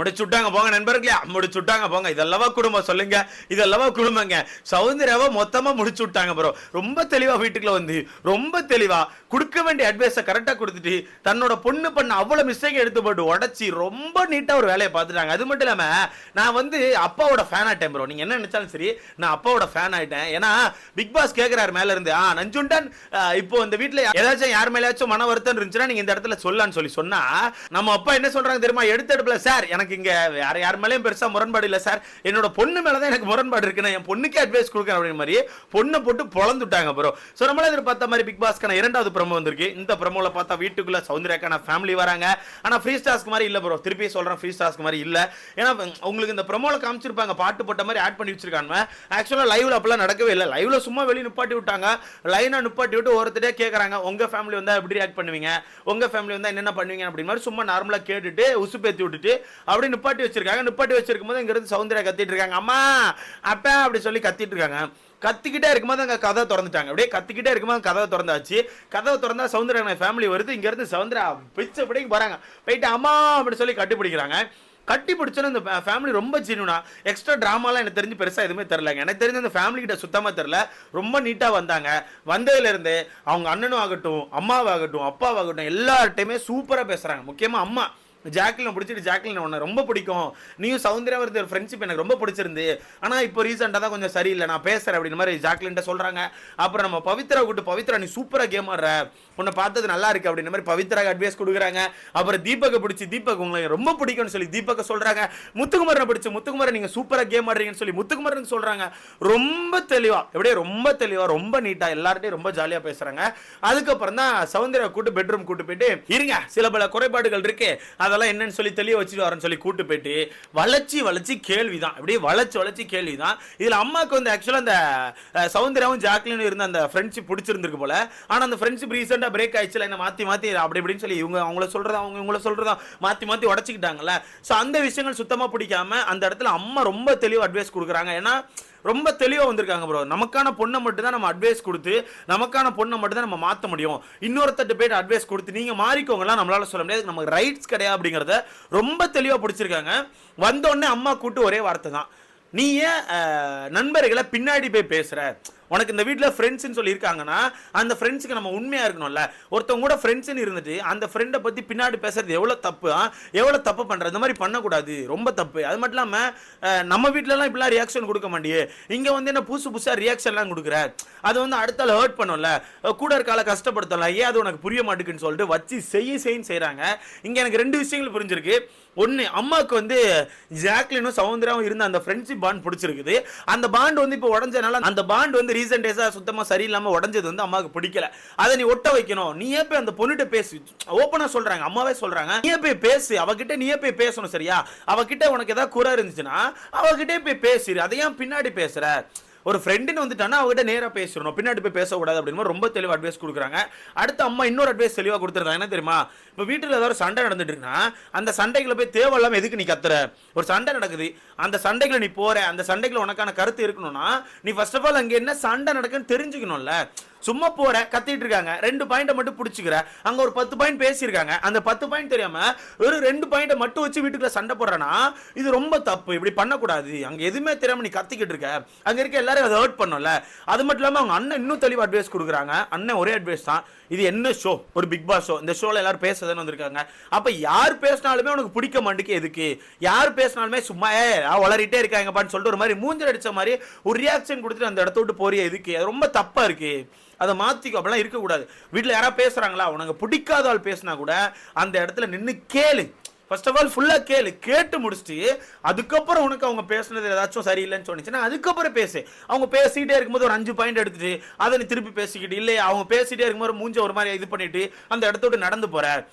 முடிச்சுட்டாங்க போங்க நண்பர்களே, முடிச்சுட்டாங்க போங்க. இதெல்லவா குடும்பம் சொல்லுங்க, இதெல்லவா குடும்பங்க. சௌந்தர்யாவை மொத்தமா முடிச்சு விட்டாங்க ப்ரோ. ரொம்ப தெளிவா வீட்டுக்குள்ள வந்து ரொம்ப தெளிவா கொடுக்க வேண்டிய அட்வைஸை கரெக்டா கொடுத்துட்டு தன்னோட பொண்ணு பண்ண அவ்வளவு மிஸ்டேக் எடுத்து போட்டு உடச்சி ரொம்ப நீட்டா ஒரு வேலையை பார்த்துட்டாங்க. அது மட்டும் இல்லாம நான் வந்து அப்பாவோட ஃபேன் ஆயிட்டேன் ப்ரோ. நீங்க என்ன நினைச்சாலும் சரி, நான் அப்பாவோட ஃபேன் ஆயிட்டேன். ஏன்னா பிக் பாஸ் கேட்கிறாரு மேல இருந்து, நஞ்சுண்டன் இப்போ இந்த வீட்டுல ஏதாச்சும் யார் மேலேயாச்சும் மன வருத்தம் இருந்துச்சுன்னா நீங்க இந்த இடத்துல சொல்லலான்னு சொல்லி சொன்னா நம்ம அப்பா என்ன சொல்றாங்க தெரியுமா? எடுத்த எடுப்புல சார் எனக்கு இங்க யார் மேலயும் பெருசா முரண்பாடு இல்ல சார், என்னோட பொண்ணு மேலதான் எனக்கு முரண்பாடு இருக்கு, என் பொண்ணுக்கே அட்வைஸ் கொடுக்கறேன் அப்படின்ற மாதிரி பொண்ணை போட்டு பொளந்துட்டாங்க ப்ரோ. சோ நம்மள எதிர்பார்த்த மாதிரி பிக் பாஸ்க்கான இரண்டாவது ப்ரோமோ வந்திருக்கு. இந்த ப்ரோமோல பார்த்தா வீட்டுக்குள்ள சௌந்தர்யாக்கான ஃபேமிலி வராங்க. ஆனா ஃப்ரீ ஸ்டார்ஸ்க்கு மாதிரி இல்ல ப்ரோ. திருப்பி சொல்றேன், ஃப்ரீ ஸ்டார்ஸ்க்கு மாதிரி இல்ல. ஏன்னா உங்களுக்கு இந்த ப்ரோமோல காமிச்சிருப்பாங்க பாட்டு போட்ட மாதிரி ஆட் பண்ணி வச்சிருக்காங்க. ஆக்சுவலா லைவ்ல அப்பலாம் நடக்கவே இல்லை. லைவ்ல சும்மா வெளிய நிப்பாட்டி விட்டாங்க. லைனா நிப்பாட்டி விட்டு ஒருத்தரே கேக்குறாங்க, உங்க ஃபேமிலி வந்தா எப்படி ரியாக்ட் பண்ணுவீங்க, உங்க ஃபேமிலி வந்தா என்னென்ன பண்ணுவீங்க அப்படின்னு மாதிரி சும்மா நார்மலா கேட்டுட்டு உசுப்பேத்தி விட்டுட்டு அப்படி நிப்பாட்டி வச்சிருக்காங்க. நிப்பாட்டி வச்சிருக்கும் போது இங்க இருந்து சௌந்தர்யா கத்திட்டு இருக்காங்க, அம்மா அப்பா அப்படி சொல்லி கத்திட்டு இருக்காங்க. கத்திக்கிட்டே இருக்கும்போது அங்க கதவை திறந்துட்டாங்க. அப்படியே கத்திக்கிட்டே இருக்கும்போது கதவை திறந்தாச்சு. கதவை திறந்தா சௌந்தர்யா ஃபேமிலி வருது. இங்க இருந்து சௌந்தர்யா பிச்சை பிடிக்க போறாங்க. போயிட்டு அம்மா அப்படி சொல்லி கட்டி பிடிக்கிறாங்க. கட்டி பிடிச்சோன்னு இந்த ஃபேமிலி ரொம்ப ஜென்யூனா, எக்ஸ்ட்ரா டிராமாலாம் எனக்கு தெரிஞ்சு பெருசா எதுவுமே தெரியலங்க. எனக்கு தெரிஞ்ச அந்த ஃபேமிலி கிட்ட சுத்தமா தெரியல. ரொம்ப நீட்டா வந்தாங்க. வந்ததுல இருந்து அவங்க அண்ணனும் ஆகட்டும், அம்மாவாகட்டும், அப்பாவாகட்டும் எல்லார்ட்டையுமே சூப்பரா பேசுறாங்க. முக்கியமா அம்மா ஜாக்லின் பிடிச்சிட்டு, ஜாக்லின் உன்னை ரொம்ப பிடிக்கும், நீயும் சௌந்தர்யா வருது ஃப்ரெண்ட்ஷிப் எனக்கு ரொம்ப பிடிச்சிருந்து, ஆனா இப்போ ரீசெண்டாக தான் கொஞ்சம் சரியில்லை, நான் பேசுறேன் அப்படின்னு மாதிரி ஜாக்லின்ட்ட சொல்றாங்க. அப்புறம் நம்ம பவித்ரா கூட்டு, பவித்ரா நீ சூப்பரா கேம் ஆடுற, உன்னை பார்த்தது நல்லா இருக்கு அப்படின்ற மாதிரி பவித்ராக்கு அட்வைஸ் கொடுக்குறாங்க. அப்புறம் தீபக்கை பிடிச்சி, தீபக் உங்களுக்கு ரொம்ப பிடிக்கும்னு சொல்லி தீபக்கை சொல்றாங்க. முத்துக்குமரனை பிடிச்சி, முத்துக்குமரன் நீங்க சூப்பரா கேம் ஆடுறீங்கன்னு சொல்லி முத்துக்குமரன் சொல்றாங்க. ரொம்ப தெளிவா, எப்படியே ரொம்ப தெளிவா ரொம்ப நீட்டா எல்லார்ட்டையும் ரொம்ப ஜாலியா பேசுறாங்க. அதுக்கப்புறம் தான் சௌந்தர்யா கூட்டு பெட்ரூம் கூட்டு போயிட்டு, இருங்க சில பல குறைபாடுகள் இருக்கு, அதெல்லாம் என்னன்னு சொல்லி தெளிய வச்சுட்டு வரேன்னு சொல்லி கூட்டு போயிட்டு வளைச்சி கேள்விதான், அப்படியே வளைச்சி கேள்விதான். இதுல அம்மாக்கு வந்து ஆக்சுவலா அந்த சௌந்தர்யாவும் ஜாக்லினும் இருந்த அந்த ஃப்ரெண்ட்ஷிப் பிடிச்சிருந்திருக்கு போல. ஆனா அந்த ஃப்ரெண்ட்ஷிப் ரீசெண்டா பிரேக் ஆயிடுச்சுல, என்ன மாத்தி அப்படி இப்படின்னு சொல்லி இவங்க அவங்கள சொல்றதா அவங்க இவங்கள சொல்றதா மாத்தி உடைச்சிக்கிட்டாங்கல்ல. சோ அந்த விஷயங்கள் சுத்தமா பிடிக்காம அந்த இடத்துல அம்மா ரொம்ப தெளிவா அட்வைஸ் கொடுக்குறாங்க. ஏன்னா ரொம்ப தெளிவா வந்திருக்காங்க ப்ரோ. நமக்கான பொண்ணை மட்டும் தான் நம்ம அட்வைஸ் கொடுத்து, நமக்கான பொண்ணை மட்டும் தான் நம்ம மாற்ற முடியும். இன்னொருத்தட்டு போயிட்டு அட்வைஸ் கொடுத்து நீங்க மாறிக்கோங்கலாம் நம்மளால சொல்ல முடியாது, நமக்கு ரைட்ஸ் கிடையாது அப்படிங்கறத ரொம்ப தெளிவா பிடிச்சிருக்காங்க. வந்த உடனே அம்மா கூட்டு ஒரே வார்த்தை தான், நீ ஏன் நண்பர்களை பின்னாடி போய் பேசுற, உனக்கு இந்த வீட்டில் ஃப்ரெண்ட்ஸ்னு சொல்லி இருக்காங்கன்னா அந்த ஃப்ரெண்ட்ஸுக்கு நம்ம உண்மையாக இருக்கணும்ல. ஒருத்தவங்க கூட ஃப்ரெண்ட்ஸ்னு இருந்துட்டு அந்த ஃப்ரெண்டை பற்றி பின்னாடி பேசுறது எவ்வளோ தப்பு, எவ்வளோ தப்பு பண்ணுறது, இந்த மாதிரி பண்ணக்கூடாது, ரொம்ப தப்பு. அது மட்டும் இல்லாமல் நம்ம வீட்டிலலாம் இப்படிலாம் ரியாக்ஷன் கொடுக்க மாட்டியே, இங்கே வந்து என்ன புதுசாக ரியாக்ஷன்லாம் கொடுக்குற, அது வந்து அடுத்தால ஹர்ட் பண்ணும்ல, கூட இருக்கால கஷ்டப்படுத்தலாம், ஏன் அது உனக்கு புரிய மாட்டேங்குன்னு சொல்லிட்டு வச்சு செய்கிறாங்க. இங்கே எனக்கு ரெண்டு விஷயங்கள் புரிஞ்சிருக்கு. ஒன்று, அம்மாவுக்கு வந்து ஜாக்லினும் சௌந்தர்யாவும் இருந்த அந்த ஃப்ரெண்ட்ஷிப் பாண்ட் பிடிச்சிருக்குது. அந்த பாண்ட் வந்து இப்போ உடஞ்சனால அந்த பாண்ட் வந்து ரீசன்ட் டேஸா சுத்தமா சரியில்லாம உடஞ்சது வந்து அம்மாவுக்கு பிடிக்கல. அதை நீ ஒட்ட வைக்கணும், நீயே போய் அந்த பொண்ணுகிட்ட பேசு, ஓப்பனா சொல்றாங்க, அம்மாவே சொல்றாங்க, நீயே போய் பேசு, அவகிட்ட நீயே போய் பேசணும் சரியா, அவகிட்ட உனக்கு ஏதாவது குறை இருந்துச்சுன்னா அவகிட்டே போய் பேசு, அதை ஏன் பின்னாடி பேசுற, ஒரு ஃப்ரெண்டுன்னு வந்துட்டானா அவகிட்ட நேரா பேசணும், பின்னாடி போய் பேசக்கூடாது அப்படின்னு ரொம்ப தெளிவாக அட்வைஸ் கொடுக்குறாங்க. அடுத்து அம்மா இன்னொரு அட்வைஸ் தெளிவாக கொடுத்துருந்தாங்க. என்ன தெரியுமா? இப்போ வீட்டில் ஏதாவது சண்டை நடந்துட்டு இருக்குன்னா அந்த சண்டைகளை போய் தேவையில்லாம எதுக்கு நீ கத்துற, ஒரு சண்டை நடக்குது அந்த சண்டைகளை நீ போற, அந்த சண்டைகளை உனக்கான கருத்து இருக்கணும்னா நீ ஃபர்ஸ்ட் ஆஃப் ஆல் அங்கே என்ன சண்டை நடக்குன்னு தெரிஞ்சுக்கணும்ல. சும்மா போற கத்திட்டு இருக்காங்க, 2 பாயிண்ட் மட்டும் பிடிச்சிக்கிற, அங்க ஒரு 10 பாயிண்ட் பேசியிருக்காங்க, அந்த 10 பாயிண்ட் தெரியாம ஒரு 2 பாயிண்ட் மட்டும் வச்சு வீட்டுக்குள்ள சண்டை போடுறனா இது ரொம்ப தப்பு, இப்படி பண்ணக்கூடாது. அங்க எதுவுமே தெரியாம நீ கத்திக்கிட்டு இருக்க, அங்க இருக்க எல்லாரும் அதை ஹர்ட் பண்ணல. அது மட்டும் இல்லாம அவங்க அண்ணன் இன்னும் தெளிவா அட்வைஸ் கொடுக்குறாங்க. அண்ணன் ஒரே அட்வைஸ் தான், இது என்ன ஷோ, ஒரு பிக் பாஸ் ஷோ, இந்த ஷோல எல்லாரும் பேசுறதுன்னு வந்திருக்காங்க. அப்ப யார் பேசினாலுமே உனக்கு பிடிக்க மாட்டேங்குது, எதுக்கு யார் பேசினாலுமே சும்மா வளரிட்டே இருக்காங்கப்பான்னு சொல்லிட்டு ஒரு மாதிரி மூஞ்சல் அடிச்ச மாதிரி ஒரு ரியாக்ஷன் கொடுத்துட்டு அந்த இடத்த விட்டு போறிய, எதுக்கு, அது ரொம்ப தப்பா இருக்கு, அதை மாத்திக்கோ, அப்படிலாம் இருக்கக்கூடாது. வீட்டில் யாராவது பேசுறாங்களா, உனக்கு பிடிக்காத ஆள் பேசினா கூட அந்த இடத்துல நின்று கேளு, ஃபர்ஸ்ட் ஆஃப் ஆல் ஃபுல்லாக கேளு, கேட்டு முடிச்சுட்டு அதுக்கப்புறம் உனக்கு அவங்க பேசுனது ஏதாச்சும் சரியில்லைன்னு சொன்னிச்சுன்னா அதுக்கப்புறம் பேசு. அவங்க பேசிகிட்டே இருக்கும்போது ஒரு 5 பாயிண்ட் எடுத்துட்டு அதை நீ திருப்பி பேசிக்கிட்டு, இல்லையா அவங்க பேசிகிட்டே இருக்கும்போது மூஞ்ச ஒரு மாதிரி இது பண்ணிட்டு அந்த இடத்த விட்டு நடந்து போற,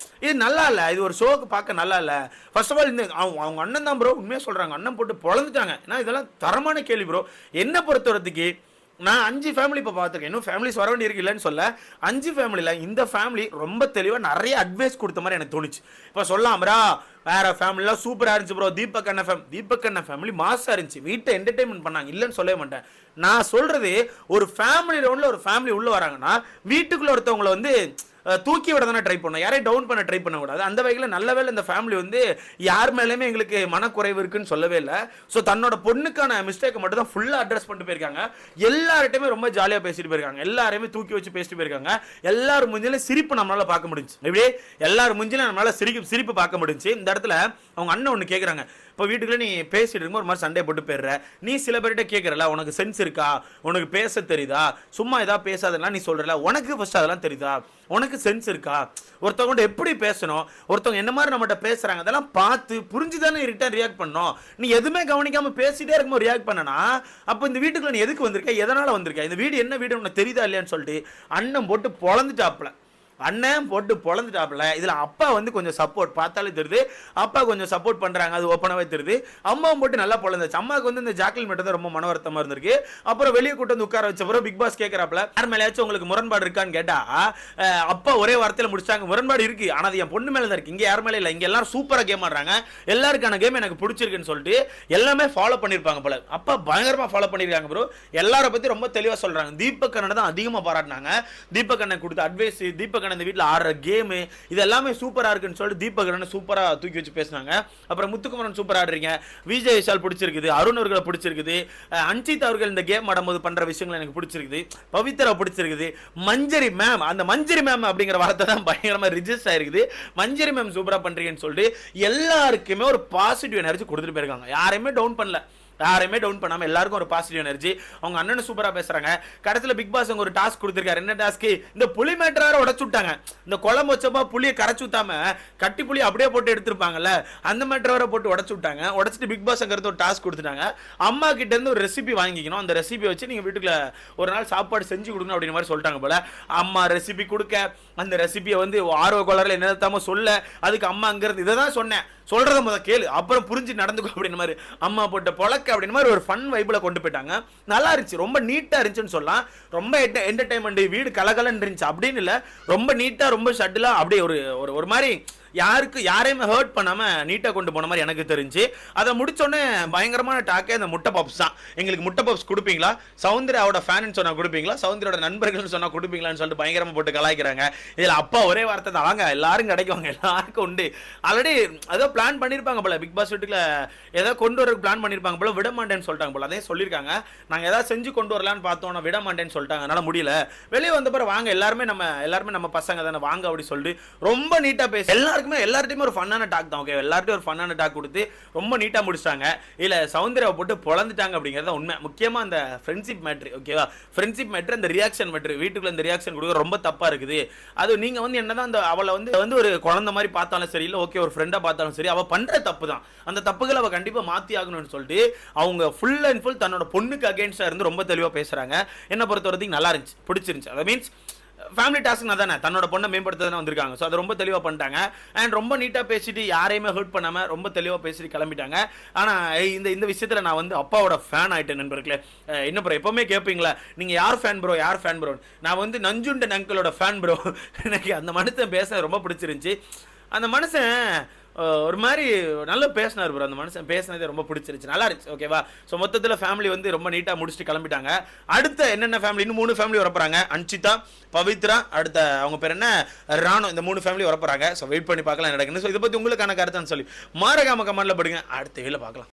இது நல்லா இல்லை, இது ஒரு ஷோக்கு பார்க்க நல்லா இல்லை. ஃபர்ஸ்ட் ஆஃப் ஆல் இந்த அவங்க அண்ணன் தான் ப்ரோ உண்மையாக சொல்கிறாங்க, அண்ணன் போட்டு பொழந்துட்டாங்க. ஏன்னா இதெல்லாம் தரமான கேள்வி ப்ரோ. என்ன பொறுத்தவரத்துக்கு நான் 5 ஃபேமிலி இப்போ பார்த்துருக்கேன், இன்னும் ஃபேமிலிஸ் வர வேண்டி இருக்கு இல்லைன்னு சொல்ல, 5 ஃபேமிலியில் இந்த ஃபேமிலி ரொம்ப தெளிவாக நிறைய அட்வைஸ் கொடுத்த மாதிரி எனக்கு தோணுச்சு. இப்போ சொல்லாமரா வேற ஃபேமிலிலாம் சூப்பராக இருந்துச்சு ப்ரோ, தீபக் அண்ணன் ஃபேமிலி மாசாக இருந்துச்சு, வீட்டை என்டர்டைன்மெண்ட் பண்ணாங்க, இல்லைன்னு சொல்லவே மாட்டேன். நான் சொல்றது ஒரு ஃபேமிலி ரவுண்டில் ஒரு ஃபேமிலி உள்ள வராங்கன்னா வீட்டுக்குள்ள ஒருத்தவங்களை வந்து தூக்கி விட தானே ட்ரை பண்ணோம், யாரையும் டவுன் பண்ண ட்ரை பண்ண கூடாது. அந்த வகையில் நல்ல வேளை இந்த ஃபேமிலி வந்து யார் மேலேயுமே எங்களுக்கு மனக்குறைவு இருக்குன்னு சொல்லவே இல்லை. ஸோ தன்னோட பொண்ணுக்கான மிஸ்டேக்கை மட்டும் தான் ஃபுல்லாக அட்ரஸ் பண்ணிட்டு போயிருக்காங்க. எல்லார்ட்டையுமே ரொம்ப ஜாலியாக பேசிட்டு போயிருக்காங்க, எல்லாரையுமே தூக்கி வச்சு பேசிட்டு போயிருக்காங்க. எல்லாரும் முஞ்சில சிரிப்பு நம்மளால பார்க்க முடிஞ்சு, இப்படி எல்லாரும் முஞ்சில நம்மளால சிரிப்பு பார்க்க முடிஞ்சு. இந்த இடத்துல அவங்க அண்ணன் ஒன்று கேட்குறாங்க, இப்போ வீட்டுக்குள்ள நீ பேசிட்டு இருக்கும் ஒரு மாதிரி சண்டை போட்டு போயிடுற, நீ சில பேர்கிட்ட கேட்கறல உனக்கு சென்ஸ் இருக்கா, உனக்கு பேச தெரியுதா, சும்மா ஏதாவது பேசாதெல்லாம் நீ சொல்றல, உனக்கு ஃபர்ஸ்ட் அதெல்லாம் தெரியுதா, உனக்கு சென்ஸ் இருக்கா, ஒருத்தவங்க எப்படி பேசணும், ஒருத்தவங்க என்ன மாதிரி நம்மகிட்ட பேசுறாங்க அதெல்லாம் பார்த்து புரிஞ்சுதானே ரிட்டர்ன் ரியாக்ட் பண்ணோம். நீ எதுவுமே கவனிக்காம பேசிட்டே இருக்கும்போது ரியாக்ட் பண்ணனா அப்போ இந்த வீட்டுக்குள்ள நீ எதுக்கு வந்திருக்க, எதனால வந்திருக்க, இந்த வீடு என்ன வீடு உனக்கு தெரியுதா இல்லையான்னு சொல்லிட்டு அண்ணன் போட்டு பொழந்துட்டாப்ல. அண்ணன் போட்டு பொழந்துட்டாப்ல. இதுல அப்பா வந்து கொஞ்சம் சப்போர்ட் பார்த்தாலே தெரியுது, அப்பா கொஞ்சம் சப்போர்ட் பண்றாங்க, அது ஓப்பனாவே தெரியுது. அம்மாவும் போட்டு நல்லா பொழந்துச்சு. அம்மாவுக்கு வந்து இந்த ஜாக்லின் மட்டும் தான் ரொம்ப மன வருத்தமா இருந்திருக்கு. அப்புறம் வெளியே கூட்டு வந்து உட்கார வச்ச பிறகு பிக் பாஸ் கேட்கறாப்ல, யார் மேலேயாச்சும் உங்களுக்கு முரண்பாடு இருக்கான்னு கேட்டா அப்பா ஒரே வார்த்தையில முடிச்சாங்க, முரண்பாடு இருக்கு, ஆனா அது என் பொண்ணு மேல தான் இருக்கு, இங்க யார் மேல இல்ல, இங்க எல்லாரும் சூப்பரா கேம் ஆடுறாங்க, எல்லாருக்கான கேம் எனக்கு பிடிச்சிருக்குன்னு சொல்லிட்டு எல்லாமே ஃபாலோ பண்ணிருப்பாங்க போல. அப்பா பயங்கரமா ஃபாலோ பண்ணிருக்காங்க ப்ரோ. எல்லாரை பத்தி ரொம்ப தெளிவா சொல்றாங்க. தீபக் அண்ணனை தான் அதிகமா பாராட்டினாங்க. தீபக் அண்ணன் கொடுத்த அட்வைஸ், தீபக் இந்த வீட்டில் ஆடுற கேமு இது எல்லாமே சூப்பரா இருக்குன்னு சொல்லிட்டு தீபக் அண்ணன் சூப்பரா தூக்கி வச்சு பேசினாங்க. அப்புறம் முத்துக்குமரன் சூப்பரா ஆடுறீங்க, விஜய் விஷால் பிடிச்சிருக்குது, அருண் அவர்களை பிடிச்சிருக்குது, அன்சித் அவர்கள் இந்த கேம் ஆடும்போது பண்ற விஷயங்கள் எனக்கு பிடிச்சிருக்குது, பவித்ரா பிடிச்சிருக்குது, மஞ்சரி மேம், அந்த மஞ்சரி மேம் அப்படிங்கிற வார்த்தை தான் பயங்கரமா ரிஜிஸ்டர் ஆயிருக்குது, மஞ்சரி மேம் சூப்பரா பண்றீங்கன்னு சொல்லிட்டு எல்லாருக்குமே ஒரு பாசிட்டிவ் எனர்ஜி கொடுத்துட்டு போயிருக்காங்க. யாரையுமே டவுன் பண்ணல, யாரையுமே டவுன் பண்ணாம எல்லாருக்கும் ஒரு பாசிட்டிவ் எனர்ஜி. அவங்க அண்ணன் சூப்பரா பேசுறாங்க. கடைசியில் பிக் பாஸ் ஒரு டாஸ்க் கொடுத்திருக்காரு. என்ன டாஸ்க், இந்த புளி மேட்டரை உடைச்சு விட்டாங்க. இந்த குழம்பு வச்சப்பா புளியை கரைச்சு ஊத்தாம கட்டி புளி அப்படியே போட்டு எடுத்திருப்பாங்கல்ல, அந்த மேட்டரை போட்டு உடைச்சு விட்டாங்க. உடைச்சிட்டு பிக் பாஸ் ஒரு டாஸ்க் கொடுத்துட்டாங்க. அம்மா கிட்ட இருந்து ஒரு ரெசிபி வாங்கிக்கணும், அந்த ரெசிபி வச்சு நீங்க வீட்டுக்குள்ள ஒரு நாள் சாப்பாடு செஞ்சு கொடுக்கணும் அப்படின்னு மாதிரி சொல்லிட்டாங்க போல. அம்மா ரெசிபி கொடுக்க, அந்த ரெசிபியை வந்து ஆர்வ கோளாறுல என்னதாம சொல்ல, அதுக்கு அம்மா அங்கிறது இதை தான் சொன்னேன், சொல்றத முதல் கேளு அப்புறம் புரிஞ்சு நடந்துக்கும் அப்படின்னு மாதிரி அம்மா போட்ட பொழக்க அப்படின்னு மாதிரி ஒரு ஃபன் வைப்ல கொண்டு போயிட்டாங்க. நல்லா இருந்துச்சு, ரொம்ப நீட்டா இருந்துச்சுன்னு சொல்லலாம். ரொம்ப என்டர்டைன்மெண்ட், வீடு கலகலன்னு இருந்துச்சு அப்படின்னு இல்ல, ரொம்ப நீட்டா ரொம்ப ஷட்டிலா அப்படியே ஒரு மாதிரி யாரையுமே ஹர்ட் பண்ணாம நீட்டா கொண்டு போன மாதிரி எனக்கு தெரிஞ்சு. அதை முடிச்சோடனே பயங்கரமான டாக்கே அந்த முட்டை பப்ஸ் தான். எங்களுக்கு முட்டை பப்ஸ் கொடுப்பீங்களா, சௌந்தர்யாவோட ஃபேன் சொன்னா கொடுப்பீங்களா, சௌந்தர்யோட நண்பர்கள் சொன்னா கொடுப்பீங்களான்னு சொல்லிட்டு பயங்கரமா போட்டு கலாய்க்கிறாங்க. இதுல அப்பா ஒரே வார்த்தை தான், வாங்க எல்லாரும் கிடைக்குவாங்க, எல்லாருக்கும் உண்டு. ஆல்ரெடி ஏதோ பிளான் பண்ணிருப்பாங்க போல, பிக் பாஸ் வீட்டுல ஏதோ கொண்டு வர பிளான் பண்ணிருப்பாங்க போல, விட மாட்டேன்னு சொல்லிட்டாங்க போல. அதே சொல்லியிருக்காங்க, நாங்க ஏதாவது செஞ்சு கொண்டு வரலான்னு பார்த்தோம், விட மாட்டேன்னு சொல்லிட்டாங்க, அதனால முடியல. வெளியே வந்த பிறகு வாங்க எல்லாருமே நம்ம பசங்க தானே வாங்க அப்படி சொல்லிட்டு ரொம்ப நீட்டா பேசி எல்லார்ட்டையுமே ஒரு ஃபன்னான டாக் தான். ஓகே, எல்லார்ட்டையும் ஒரு ஃபன்னான டாக் கொடுத்து ரொம்ப நீட்டா முடிச்சிட்டாங்க. இல்ல சௌந்தர்யாவை போட்டு பொழந்துட்டாங்க அப்படிங்கிறது உண்மை. முக்கியமா அந்த ஃப்ரெண்ட்ஷிப் மேட்ரு, ஓகேவா, ஃப்ரெண்ட்ஷிப் மேட்ரு, அந்த ரியாக்ஷன் மேட்ரு, வீட்டுக்குள்ள இந்த ரியாக்ஷன் கொடுக்க ரொம்ப தப்பா இருக்குது. அது நீங்க வந்து என்னதான் அந்த அவளை வந்து ஒரு குழந்தை மாதிரி பார்த்தாலும் சரி, இல்லை ஓகே ஒரு ஃப்ரெண்டா பார்த்தாலும் சரி, அவ பண்ற தப்பு தான், அந்த தப்புகளை அவ கண்டிப்பா மாத்தி ஆகணும்னு சொல்லிட்டு அவங்க ஃபுல் அண்ட் ஃபுல் தன்னோட பொண்ணுக்கு அகேன்ஸ்டா இருந்து ரொம்ப தெளிவா பேசுறாங்க. என்ன பொறுத்த வரைக்கும் நல்லா இருந்துச்சு, பிடிச்சிருந்துச்சு. அது மீன்ஸ் ஃபேமிலி டாஸ்க் தானே, தன்னோட பொண்ணை மேம்படுத்த வந்திருக்காங்க. ஸோ அதை ரொம்ப தெளிவாக பண்ணிட்டாங்க. அண்ட் ரொம்ப நீட்டாக பேசிட்டு யாரையுமே ஹர்ட் பண்ணாமல் ரொம்ப தெளிவாக பேசிட்டு கிளம்பிட்டாங்க. ஆனால் இந்த விஷயத்தில் நான் வந்து அப்பாவோட ஃபேன் ஆகிட்டேன் நண்பர்களே. என்ன ப்ரோ எப்பவுமே கேட்பீங்களா, நீங்கள் யார் ஃபேன் ப்ரோ, யார் ஃபேன் ப்ரோ, நான் வந்து நஞ்சுண்டன் அங்கிளோட ஃபேன் ப்ரோ. எனக்கு அந்த மனுஷன் பேச ரொம்ப பிடிச்சிருந்துச்சு. அந்த மனுஷன் ஒரு மாதிரி நல்லா பேசினார் ப்ரோ. அந்த மனுஷன் பேசினதே ரொம்ப பிடிச்சிருச்சு, நல்லா இருந்துச்சு. ஓகேவா, ஸோ மொத்தத்தில் ஃபேமிலி வந்து ரொம்ப நீட்டாக முடிச்சுட்டு கிளம்பிட்டாங்க. அடுத்த என்னென்ன ஃபேமிலி, இன்னும் 3 ஃபேமிலி வரப்போறாங்க. அன்சிதா, பவித்ரா, அடுத்த அவங்க பேர் என்ன, ராணு, இந்த 3 ஃபேமிலி வரப்போறாங்க. ஸோ வெயிட் பண்ணி பார்க்கலாம் நடக்குன்னு. ஸோ இதை பற்றி உங்களுக்கான கருத்தான்னு சொல்லி மறக்காம கமெண்ட்ல போடுங்க. அடுத்த வீடியோல பார்க்கலாம்.